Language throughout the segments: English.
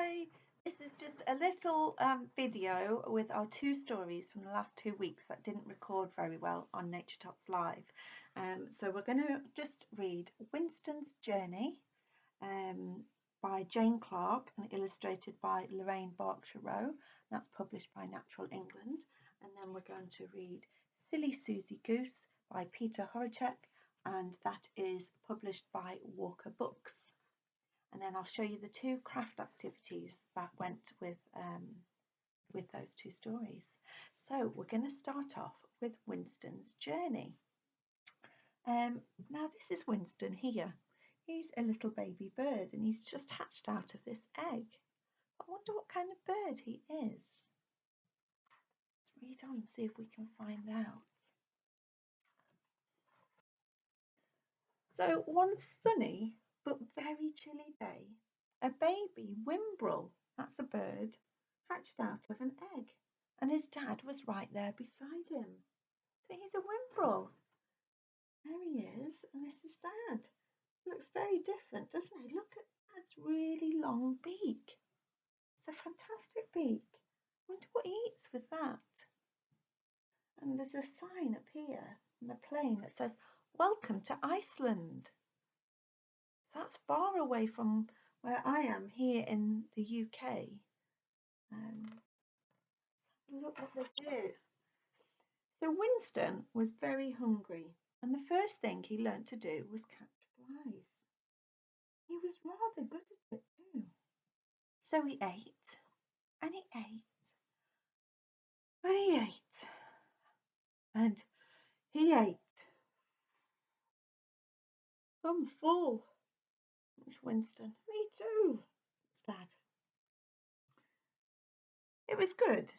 Hi, this is just a little video with our two stories from the last 2 weeks that didn't record very well on Nature Tots Live. So we're going to just read Winston's Journey by Jayne Clark and illustrated by Lorraine Berkshire-Roe. That's published by Natural England. And then we're going to read Silly Suzy Goose by Petr Horáček, and that is published by Walker Books. And then I'll show you the two craft activities that went with those two stories. So we're going to start off with Winston's Journey. Now this is Winston here. He's a little baby bird and he's just hatched out of this egg. I wonder what kind of bird he is. Let's read on and see if we can find out. So one sunny but very chilly day, a baby whimbrel, that's a bird, hatched out of an egg, and his dad was right there beside him. So he's a whimbrel. There he is, and this is Dad. Looks very different, doesn't he? Look at Dad's really long beak. It's a fantastic beak. I wonder what he eats with that. And there's a sign up here on the plane that says, "Welcome to Iceland." That's far away from where I am here in the UK. Look what they do. So Winston was very hungry, and the first thing he learnt to do was catch flies. He was rather good at it too. So he ate, and he ate, and he ate, and he ate. I'm full. It's Winston. Me too, Dad. It was good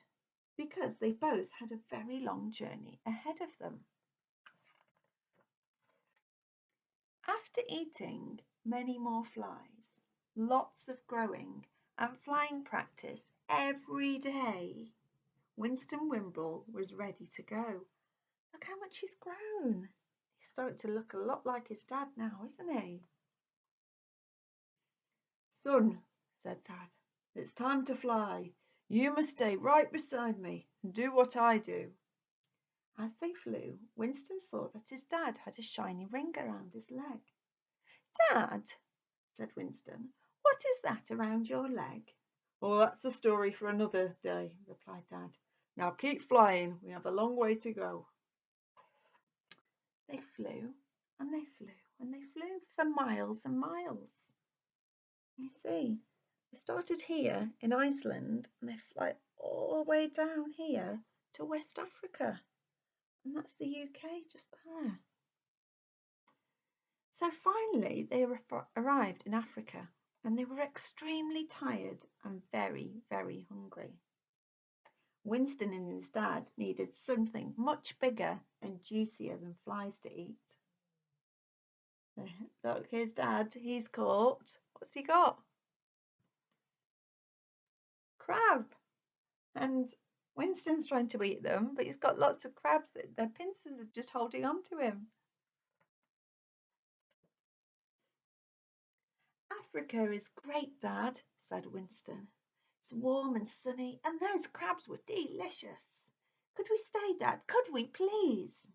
because they both had a very long journey ahead of them. After eating many more flies, lots of growing and flying practice every day, Winston Wimble was ready to go. Look how much he's grown. He's starting to look a lot like his dad now, isn't he? "Son," said Dad, "it's time to fly. You must stay right beside me and do what I do." As they flew, Winston saw that his dad had a shiny ring around his leg. "Dad," said Winston, "what is that around your leg?" "Oh, that's a story for another day," replied Dad. "Now keep flying. We have a long way to go." They flew and they flew and they flew for miles and miles. You see, they started here in Iceland and they fly all the way down here to West Africa. And that's the UK just there. So finally they arrived in Africa and they were extremely tired and very, very hungry. Winston and his dad needed something much bigger and juicier than flies to eat. Look, his dad, he's caught. What's he got? Crab. And Winston's trying to eat them, but he's got lots of crabs. Their pincers are just holding on to him. "Africa is great, Dad," said Winston. "It's warm and sunny, and those crabs were delicious. Could we stay, Dad? Could we, please?"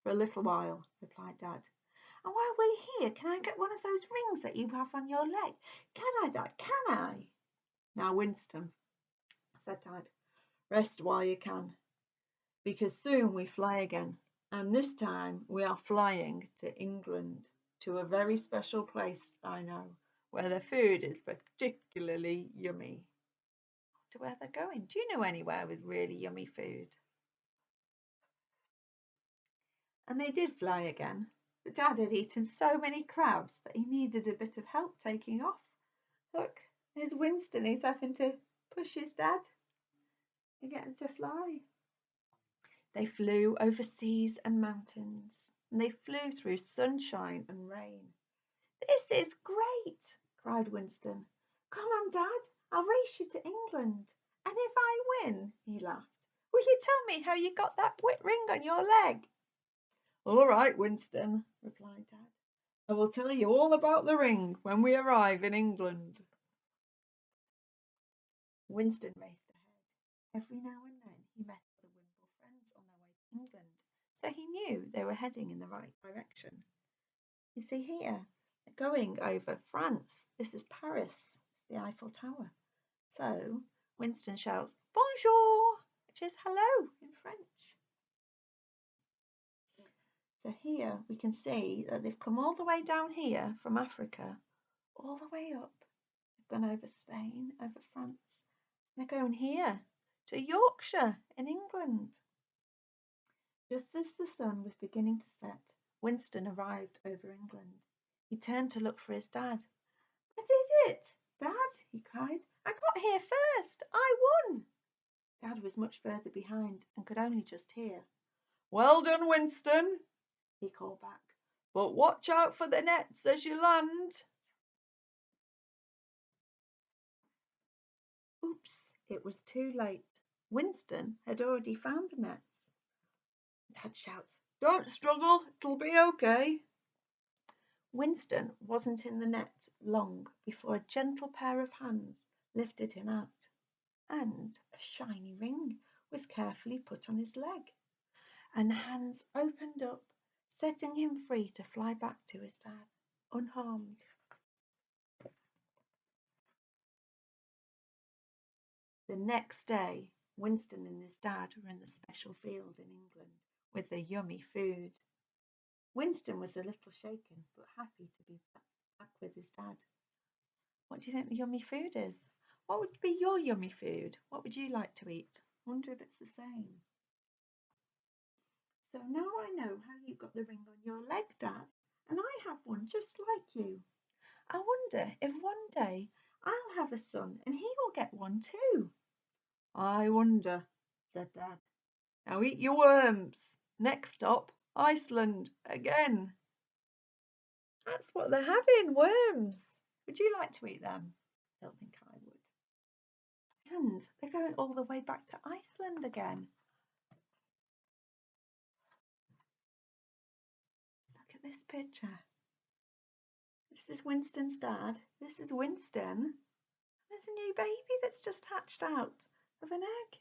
"For a little while," replied Dad. "And while we're here, can I get one of those rings that you have on your leg? Can I, Dad? Can I?" "Now, Winston," said Dad, "rest while you can, because soon we fly again, and this time we are flying to England, to a very special place I know, where the food is particularly yummy." To where they're going. Do you know anywhere with really yummy food? And they did fly again, but Dad had eaten so many crabs that he needed a bit of help taking off. Look, there's Winston. He's having to push his dad to get him to fly. They flew over seas and mountains, and they flew through sunshine and rain. "This is great," cried Winston. "Come on, Dad, I'll race you to England. And if I win," he laughed, "will you tell me how you got that ring on your leg?" "All right, Winston," replied Dad. "I will tell you all about the ring when we arrive in England." Winston raced ahead. Every now and then he met other Wimble friends on their way to England, so he knew they were heading in the right direction. You see here, they're going over France. This is Paris, the Eiffel Tower. So Winston shouts, "Bonjour," which is hello in French. So here we can see that they've come all the way down here from Africa, all the way up. They've gone over Spain, over France. They're going here to Yorkshire in England. Just as the sun was beginning to set, Winston arrived over England. He turned to look for his dad. "I did it, Dad," he cried. "I got here first. I won." Dad was much further behind and could only just hear. "Well done, Winston," he called back. "But watch out for the nets as you land." Oops, it was too late. Winston had already found the nets. Dad shouts, "Don't struggle, it'll be okay." Winston wasn't in the net long before a gentle pair of hands lifted him out, and a shiny ring was carefully put on his leg, and the hands opened up, setting him free to fly back to his dad, unharmed. The next day, Winston and his dad were in the special field in England with the yummy food. Winston was a little shaken, but happy to be back with his dad. What do you think the yummy food is? What would be your yummy food? What would you like to eat? I wonder if it's the same. So now I know how you got the ring on your leg, Dad, and I have one just like you. I wonder if one day I'll have a son and he will get one too. I wonder, said Dad. Now eat your worms. Next stop, Iceland again. That's what they're having, worms. Would you like to eat them? I don't think I would. And they're going all the way back to Iceland again. Look at this picture. This is Winston's dad. This is Winston. There's a new baby that's just hatched out of an egg.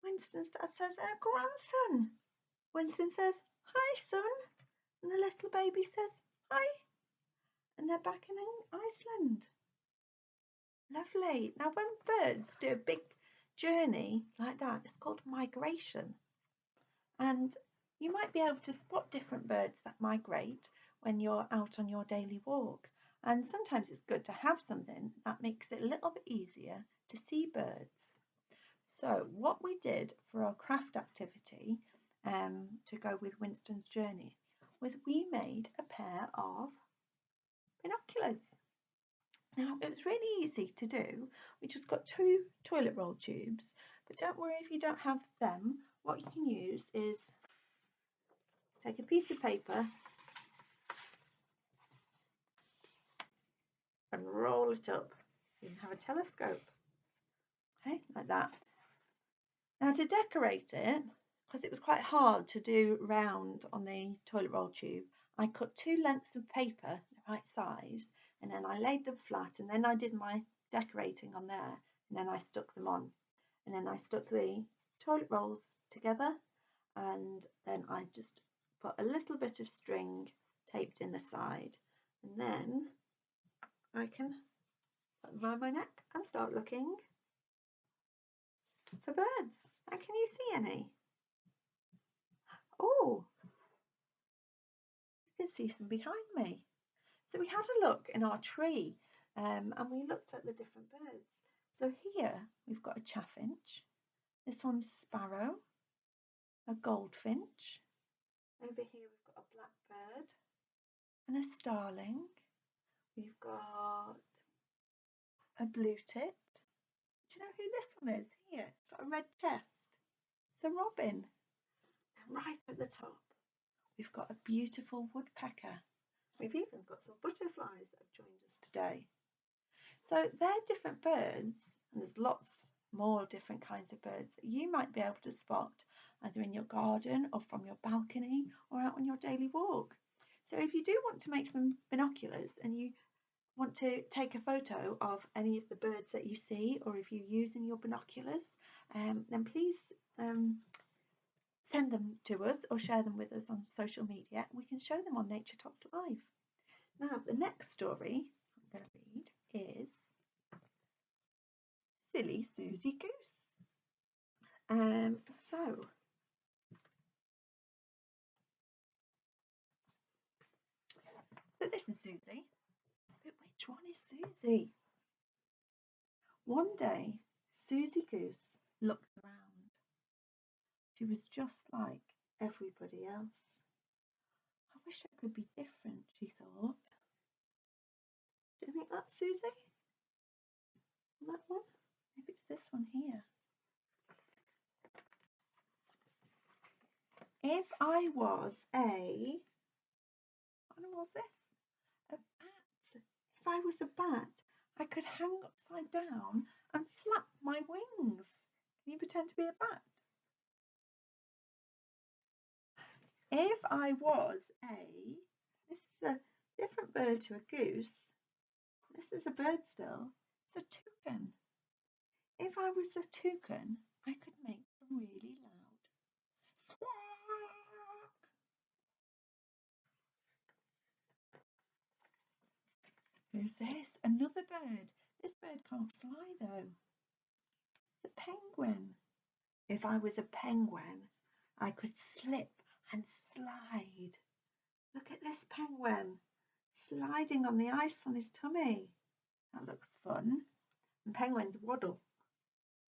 Winston's dad says, grandson. Winston says, hi, son. And the little baby says, hi. And they're back in Iceland. Lovely. Now, when birds do a big journey like that, it's called migration. And you might be able to spot different birds that migrate when you're out on your daily walk. And sometimes it's good to have something that makes it a little bit easier to see birds. So what we did for our craft activity to go with Winston's journey was we made a pair of binoculars. Now it was really easy to do. We just got 2 toilet roll tubes, but don't worry if you don't have them. What you can use is take a piece of paper and roll it up. You can have a telescope, okay, like that. Now to decorate it, because it was quite hard to do round on the toilet roll tube, I cut 2 lengths of paper the right size, and then I laid them flat, and then I did my decorating on there, and then I stuck them on, and then I stuck the toilet rolls together, and then I just put a little bit of string taped in the side, and then I can put them around my neck and start looking for birds. And can you see any? Oh, you can see some behind me. So we had a look in our tree and we looked at the different birds. So here we've got a chaffinch. This one's a sparrow, a goldfinch. Over here we've got a blackbird and a starling. We've got a blue tit. Do you know who this one is? Here, it's got a red chest. It's a robin. And right at the top, we've got a beautiful woodpecker. We've even got some butterflies that have joined us today. So they're different birds, and there's lots more different kinds of birds that you might be able to spot either in your garden or from your balcony or out on your daily walk. So if you do want to make some binoculars and you want to take a photo of any of the birds that you see, or if you're using your binoculars, then please send them to us or share them with us on social media. We can show them on Nature Tots Live. Now, the next story I'm going to read is Silly Suzy Goose. So this is Suzy. But which one is Suzy? One day, Suzy Goose looked around. She was just like everybody else. I wish I could be different, she thought. Do you think that's Suzy? That one? Maybe it's this one here. If I was what was this? A bat. If I was a bat, I could hang upside down and flap my wings. Can you pretend to be a bat? If I was this is a different bird to a goose. This is a bird still. It's a toucan. If I was a toucan, I could make a really loud squawk. Who's this? Another bird. This bird can't fly though. It's a penguin. If I was a penguin, I could slip and slide. Look at this penguin sliding on the ice on his tummy. That looks fun. And penguins waddle.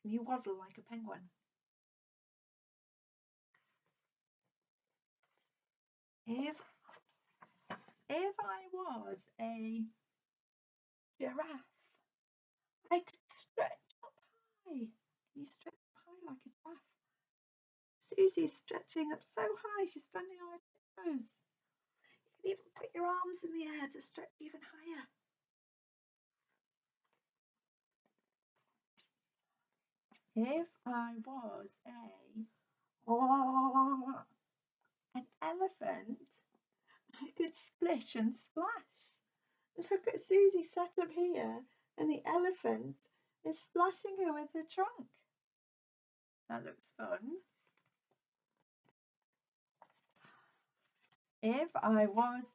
Can you waddle like a penguin? If I was a giraffe, I could stretch up high. Can you stretch up high like a giraffe? Suzy's stretching up so high, she's standing on her toes. You can even put your arms in the air to stretch even higher. If I was an elephant, I could splish and splash. Look at Suzy sat up here, and the elephant is splashing her with her trunk. That looks fun. If I was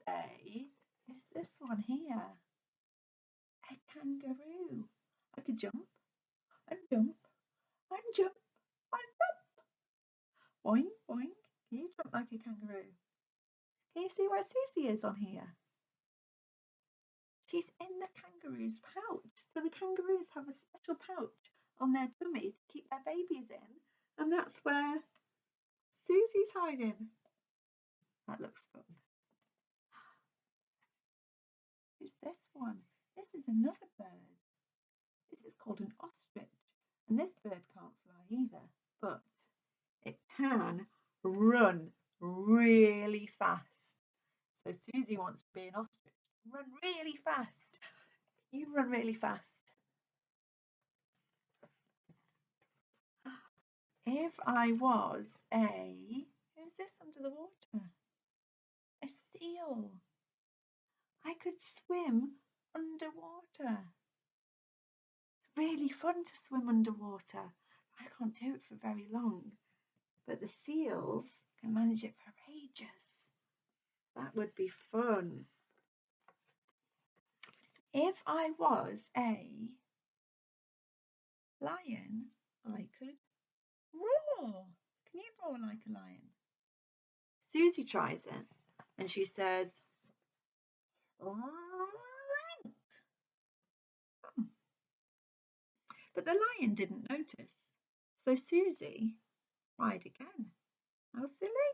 who's this one here? A kangaroo. I could jump and jump and jump and jump. Boing, boing. Can you jump like a kangaroo? Can you see where Suzy is on here? She's in the kangaroo's pouch. So the kangaroos have a special pouch on their tummy to keep their babies in. And that's where Suzy's hiding. That looks fun. Who's this one? This is another bird. This is called an ostrich. And this bird can't fly either, but it can run really fast. So Suzy wants to be an ostrich. Run really fast. You run really fast. If I was who's this under the water? A seal. I could swim underwater. Really fun to swim underwater. I can't do it for very long, but the seals can manage it for ages. That would be fun. If I was a lion, I could roar. Can you roar like a lion? Suzy tries it and she says, but the lion didn't notice. So Suzy tried again. How silly.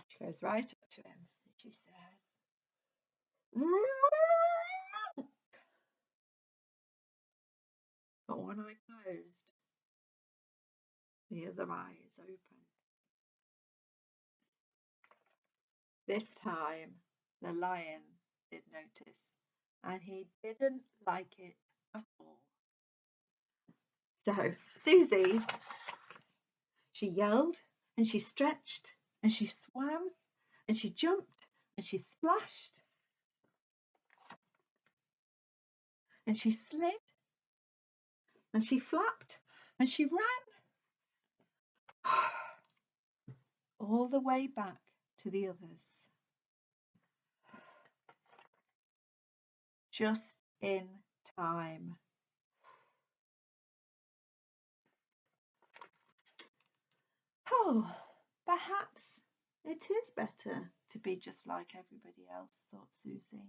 She goes right up to him and she says, but one eye closed, the other eye is open. This time the lion did notice, and he didn't like it at all. So Suzy, she yelled and she stretched and she swam and she jumped and she splashed, and she slid, and she flapped, and she ran all the way back to the others, just in time. Oh, perhaps it is better to be just like everybody else, thought Suzy.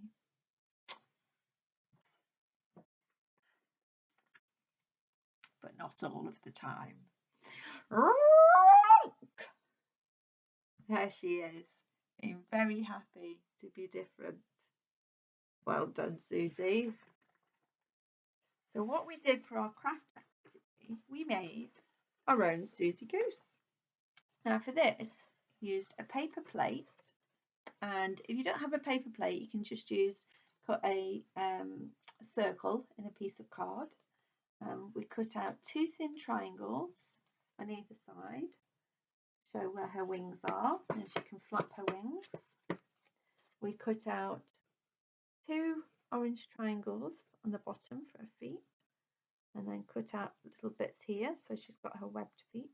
But not all of the time. There she is, being very happy to be different. Well done, Suzy. So what we did for our craft activity, we made our own Suzy Goose. Now for this, used a paper plate, and if you don't have a paper plate, you can just cut a circle in a piece of card. We cut out 2 thin triangles on either side, show where her wings are, and she can flap her wings. We cut out 2 orange triangles on the bottom for her feet, and then cut out little bits here so she's got her webbed feet.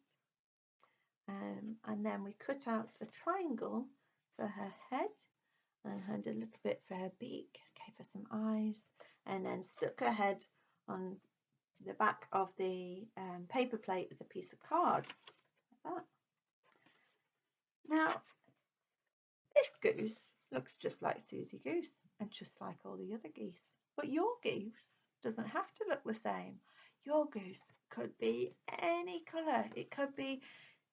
And then we cut out a triangle for her head and a little bit for her beak, gave her some eyes, and then stuck her head on the back of the paper plate with a piece of card, like that. Now, this goose looks just like Suzy Goose and just like all the other geese, but your goose doesn't have to look the same. Your goose could be any colour. It could be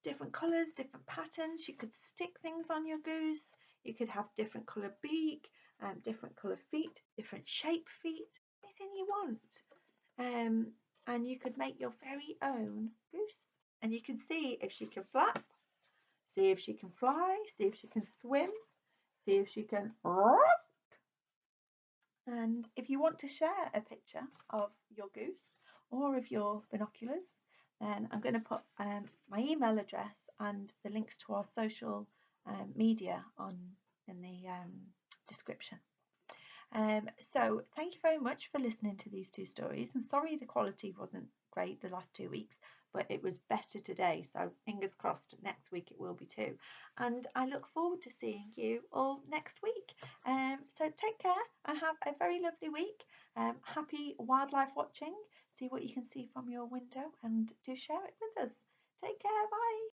different colours, different patterns. You could stick things on your goose. You could have different colour beak, different colour feet, different shape feet, anything you want. And you could make your very own goose. And you can see if she can flap, see if she can fly, see if she can swim, see if she can rock. And if you want to share a picture of your goose or of your binoculars, then I'm going to put my email address and the links to our social media in the description. So thank you very much for listening to these 2 stories, and sorry the quality wasn't great the last 2 weeks, but it was better today, so fingers crossed next week it will be too. And I look forward to seeing you all next week. So take care and have a very lovely week. Happy wildlife watching. See what you can see from your window and do share it with us. Take care. Bye.